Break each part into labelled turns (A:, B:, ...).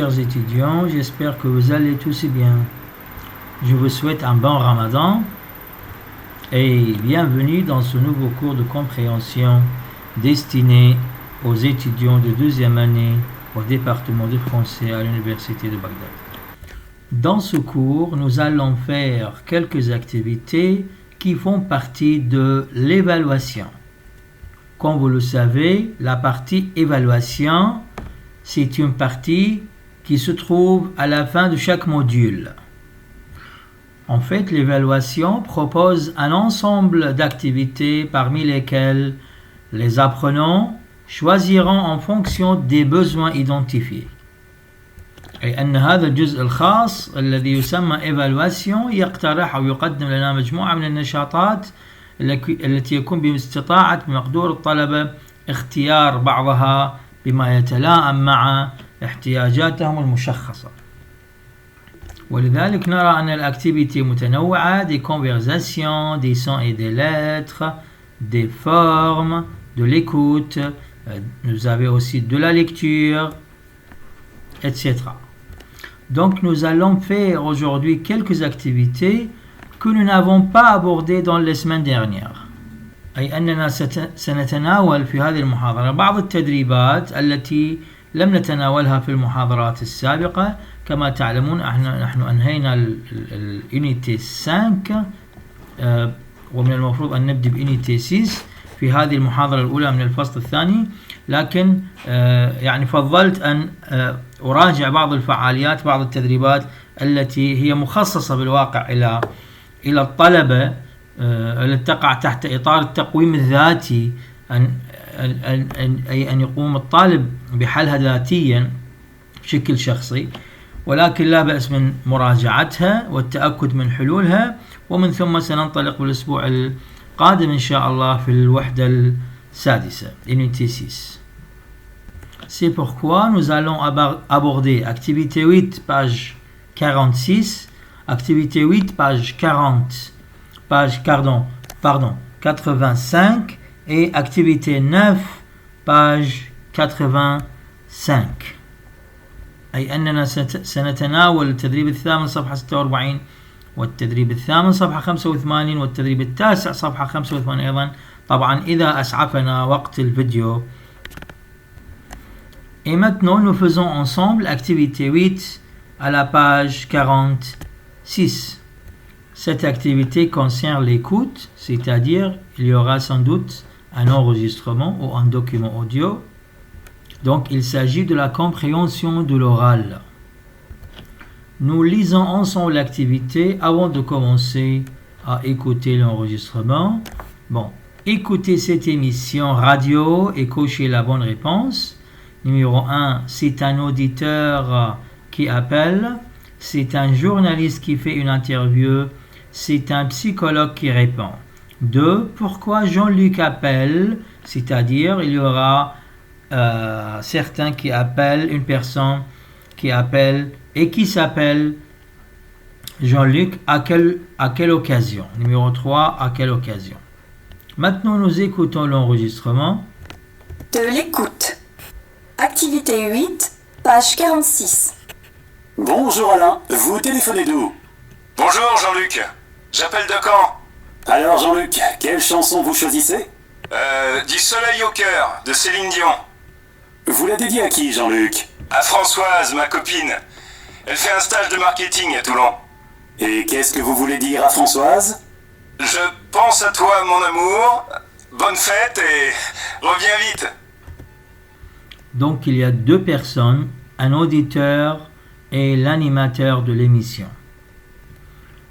A: Chers étudiants, j'espère que vous allez tous bien. Je vous souhaite un bon Ramadan et bienvenue dans ce nouveau cours de compréhension destiné aux étudiants de deuxième année au département de français à l'université de Bagdad. Dans ce cours, nous allons faire quelques activités qui font partie de l'évaluation. Comme vous le savez, la partie évaluation, c'est une partie qui se trouve à la fin de chaque module. En fait, l'évaluation propose un ensemble d'activités parmi lesquelles les apprenants choisiront en fonction des besoins identifiés. أي أن هذا الجزء الخاص الذي يسمى evaluation يقترح أو يقدم لنا مجموعة من النشاطات التي يكون باستطاعة بمقدور الطلبة اختيار بعضها بما يتلائم مع احتياجاتهم المشخصة. ولذلك نرى أن الأكتيفيتي متنوعة, des conversations, des sons et des lettres, des formes, de l'écoute, nous avons aussi de la lecture, etc. Donc nous allons faire aujourd'hui quelques activités que nous n'avons pas abordées dans les semaines dernières. أي أننا سنتناول في هذه المحاضرة بعض التدريبات التي لم نتناولها في المحاضرات السابقة. كما تعلمون نحن أنهينا اليونيتي 5 ومن المفروض أن نبدأ بيونيتي 6 في هذه المحاضرة الأولى من الفصل الثاني, لكن يعني فضلت أن أراجع بعض الفعاليات, بعض التدريبات التي هي مخصصة بالواقع إلى الطلبة التي تقع تحت إطار التقويم الذاتي, أي أن يقوم الطالب بحلها ذاتيا بشكل شخصي, ولكن لا بأس من مراجعتها والتأكد من حلولها, ومن ثم سننطلق بالأسبوع القادم إن شاء الله في الوحدة السادسة Unité 6. C'est pourquoi nous allons aborder activité 8 page 46, activité 8 page 85 et activité 9 page 85. أي أننا سنتناول التدريب الثامن صفحة 46 والتدريب الثامن صفحة 85 والتدريب التاسع صفحة 85 أيضا, طبعا إذا أسعفنا وقت الفيديو. Et maintenant nous faisons ensemble activité 8 à la page 46. Cette activité concerne l'écoute, c'est-à-dire il y aura sans doute un enregistrement ou un document audio. Donc il s'agit de la compréhension de l'oral. Nous lisons ensemble l'activité avant de commencer à écouter l'enregistrement. Bon, écoutez cette émission radio et cochez la bonne réponse. Numéro 1, c'est un auditeur qui appelle. C'est un journaliste qui fait une interview. C'est un psychologue qui répond. 2. Pourquoi Jean-Luc appelle? C'est-à-dire, il y aura certains qui appellent, une personne qui appelle et qui s'appelle Jean-Luc à quelle occasion? Numéro 3, à quelle occasion? Maintenant, nous écoutons l'enregistrement.
B: De l'écoute. Activité 8, page 46.
C: Bonjour Alain, vous téléphonez d'où?
D: Bonjour Jean-Luc, j'appelle de Caen.
C: Alors Jean-Luc, quelle chanson vous choisissez?
D: Du soleil au cœur, de Céline Dion.
C: Vous la dédiez à qui Jean-Luc?
D: À Françoise, ma copine. Elle fait un stage de marketing à Toulon.
C: Et qu'est-ce que vous voulez dire à Françoise?
D: Je pense à toi mon amour, bonne fête et reviens vite.
A: Donc il y a deux personnes, un auditeur et l'animateur de l'émission.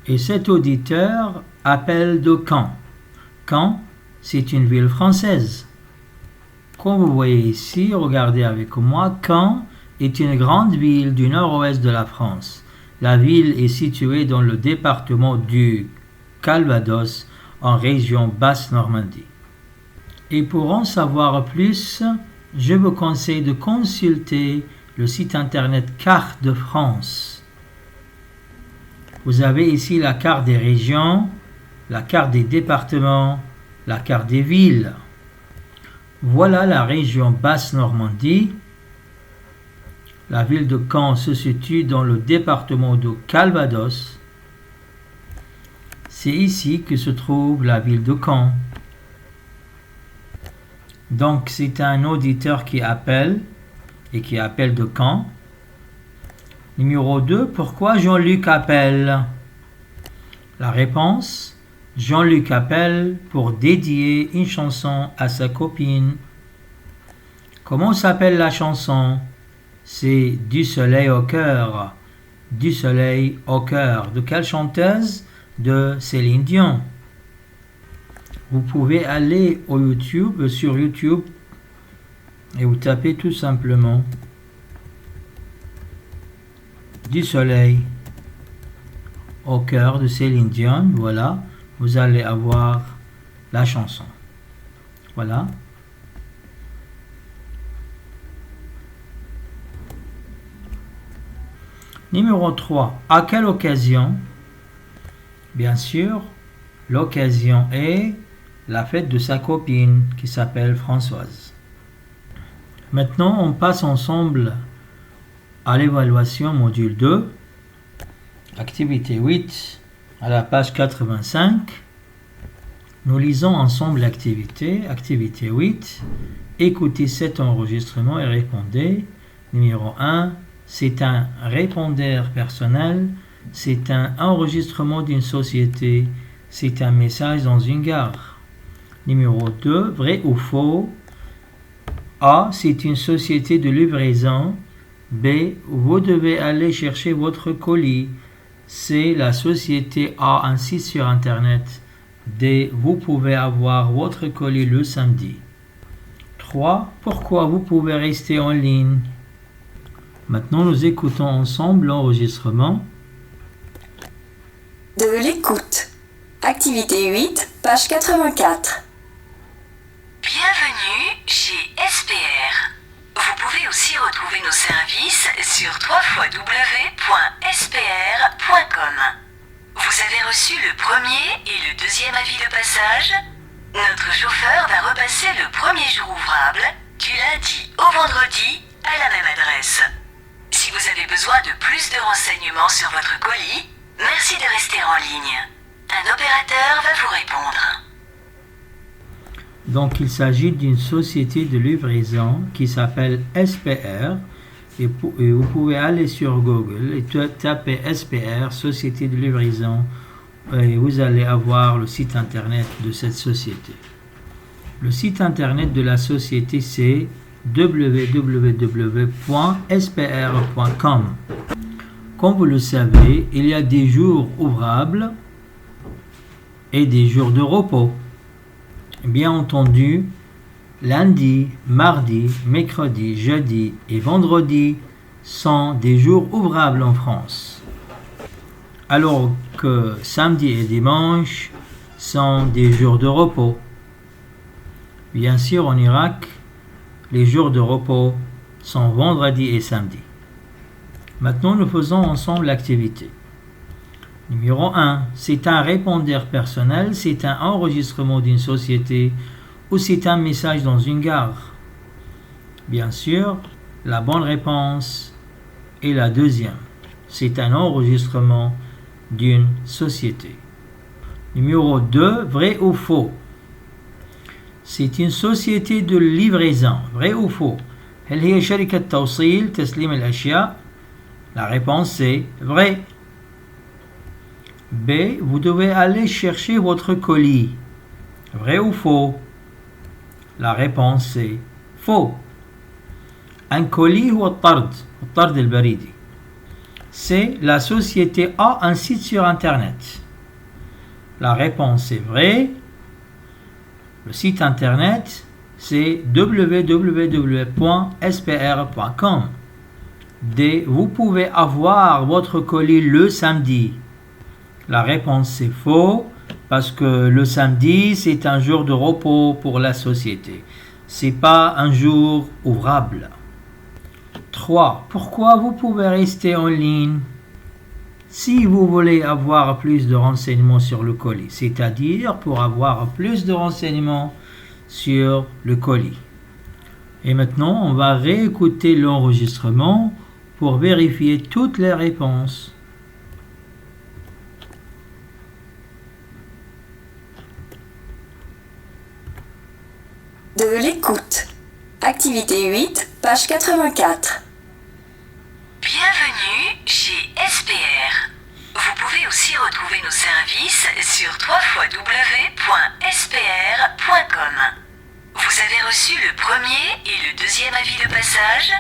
A: Et cet auditeur appelle de Caen. Caen, c'est une ville française. Comme vous voyez ici, regardez avec moi, Caen est une grande ville du nord-ouest de la France. La ville est située dans le département du Calvados, en région Basse-Normandie. Et pour en savoir plus, je vous conseille de consulter le site internet Carte de France. Vous avez ici la carte des régions, la carte des départements, la carte des villes. Voilà la région Basse-Normandie. La ville de Caen se situe dans le département de Calvados. C'est ici que se trouve la ville de Caen. Donc, c'est un auditeur qui appelle et qui appelle de Caen. Numéro 2, pourquoi Jean-Luc appelle? La réponse, Jean-Luc appelle pour dédier une chanson à sa copine. Comment s'appelle la chanson? C'est Du soleil au cœur. Du soleil au cœur. De quelle chanteuse? De Céline Dion. Vous pouvez aller sur YouTube et vous tapez tout simplement Du soleil au cœur de Céline Dion. Voilà, vous allez avoir la chanson. Voilà. Numéro 3. À quelle occasion? Bien sûr, l'occasion est la fête de sa copine qui s'appelle Françoise. Maintenant, on passe ensemble à l'évaluation module 2, activité 8, à la page 85. Nous lisons ensemble l'activité. Activité 8. Écoutez cet enregistrement et répondez. Numéro 1. C'est un répondeur personnel. C'est un enregistrement d'une société. C'est un message dans une gare. Numéro 2. Vrai ou faux? A. C'est une société de livraison. B. Vous devez aller chercher votre colis. C. La société a un site sur Internet. D. Vous pouvez avoir votre colis le samedi. 3. Pourquoi vous pouvez rester en ligne? Maintenant, nous écoutons ensemble l'enregistrement.
B: De l'écoute. Activité 8, page 84.
E: Bienvenue chez SPR. Vous pouvez aussi retrouver nos services sur www.spr.com. Vous avez reçu le premier et le deuxième avis de passage? Notre chauffeur va repasser le premier jour ouvrable, du lundi au vendredi, à la même adresse. Si vous avez besoin de plus de renseignements sur votre colis, merci de rester en ligne. Un opérateur va vous répondre.
A: Donc, il s'agit d'une société de livraison qui s'appelle SPR. Et vous pouvez aller sur Google et taper SPR, société de livraison, et vous allez avoir le site internet de cette société. Le site internet de la société, c'est www.spr.com. Comme vous le savez, il y a des jours ouvrables et des jours de repos. Bien entendu, lundi, mardi, mercredi, jeudi et vendredi sont des jours ouvrables en France, alors que samedi et dimanche sont des jours de repos. Bien sûr, en Irak, les jours de repos sont vendredi et samedi. Maintenant, nous faisons ensemble l'activité. Numéro 1. C'est un répondeur personnel, c'est un enregistrement d'une société ou c'est un message dans une gare. Bien sûr, la bonne réponse est la deuxième. C'est un enregistrement d'une société. Numéro 2. Vrai ou faux? C'est une société de livraison. Vrai ou faux? هل هي شركة توصيل تسليم الأشياء؟ La réponse est vrai. B. Vous devez aller chercher votre colis. Vrai ou faux? La réponse est faux. Un colis هو الطرد البريدي. C. La société a un site sur Internet. La réponse est vrai. Le site Internet, c'est www.spr.com. D. Vous pouvez avoir votre colis le samedi. La réponse c'est faux parce que le samedi c'est un jour de repos pour la société. C'est pas un jour ouvrable. 3. Pourquoi vous pouvez rester en ligne? Si vous voulez avoir plus de renseignements sur le colis, c'est-à-dire pour avoir plus de renseignements sur le colis. Et maintenant, on va réécouter l'enregistrement pour vérifier toutes les réponses.
B: De l'écoute. Activité 8, page 84.
E: Bienvenue chez SPR. Vous pouvez aussi retrouver nos services sur www.spr.com. Vous avez reçu le premier et le deuxième avis de passage.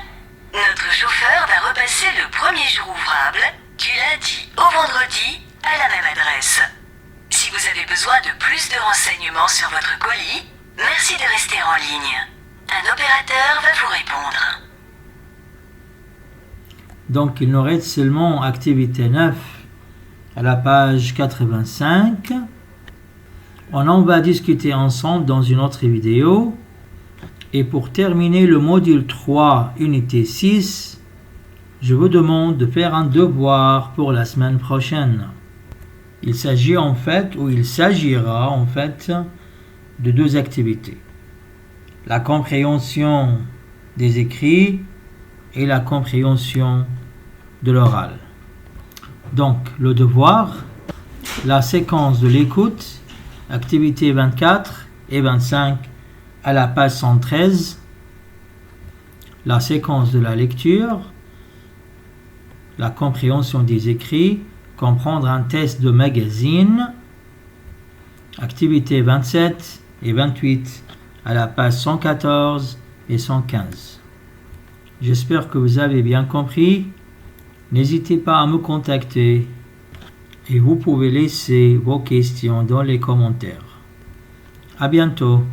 E: Notre chauffeur va repasser le premier jour ouvrable, du lundi au vendredi, à la même adresse. Si vous avez besoin de plus de renseignements sur votre colis, merci de rester en ligne. Un opérateur va vous répondre.
A: Donc, il nous reste seulement activité 9 à la page 85. On en va discuter ensemble dans une autre vidéo. Et pour terminer le module 3, unité 6, je vous demande de faire un devoir pour la semaine prochaine. Il s'agira en fait de deux activités. La compréhension des écrits et la compréhension de l'oral. Donc, le devoir, la séquence de l'écoute, activité 24 et 25 à la page 113, la séquence de la lecture, la compréhension des écrits, comprendre un test de magazine, activité 27 et 28 à la page 114 et 115. J'espère que vous avez bien compris. N'hésitez pas à me contacter et vous pouvez laisser vos questions dans les commentaires. À bientôt.